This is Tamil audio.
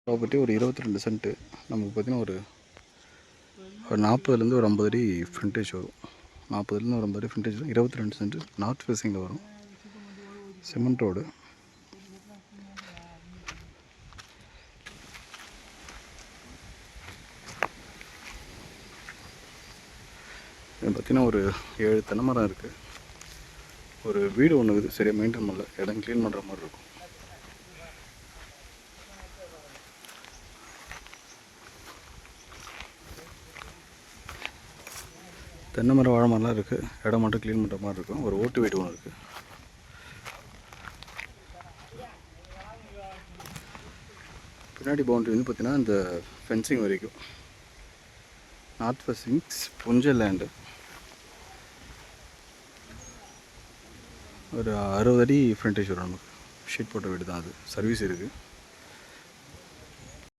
ப்ராப்பர்ட்டி ஒரு 22 சென்ட்டு. நமக்கு பார்த்திங்கன்னா ஒரு 40லேருந்து ஒரு 50 அடி ஃப்ரண்டேஜ் வரும். 40லேருந்து ஒரு 50 அடி ஃப்ரண்டேஜ் வரும். 22 சென்ட்டு நார்த் ஃபேஸிங்கில் வரும். Cement road. இது பார்த்திங்கன்னா ஒரு 7 தென்னை மரம் இருக்குது. ஒரு வீடு ஒன்று இருக்குது, சரியாக மெயின்டைன் பண்ணல. இடம் க்ளீன் பண்ணுற மாதிரி இருக்கும். தென்னை மரம் வாழை மரம்லாம் இருக்குது. இடம் மட்டும் க்ளீன் பண்ணுற மாதிரி இருக்கும். ஒரு ஓட்டு வீடு ஒன்று இருக்குது. பின்னாடி பவுண்ட்ரி வந்து பார்த்திங்கன்னா இந்த ஃபென்சிங் வரைக்கும். நார்த் ஃபேஸிங்ஸ் புஞ்சல் லேண்டு. ஒரு 60 அடி ஃப்ரண்டேஜ் வரும் நமக்கு. ஷீட் போட்ட வீடு தான் அது. சர்வீஸ் இருக்குது.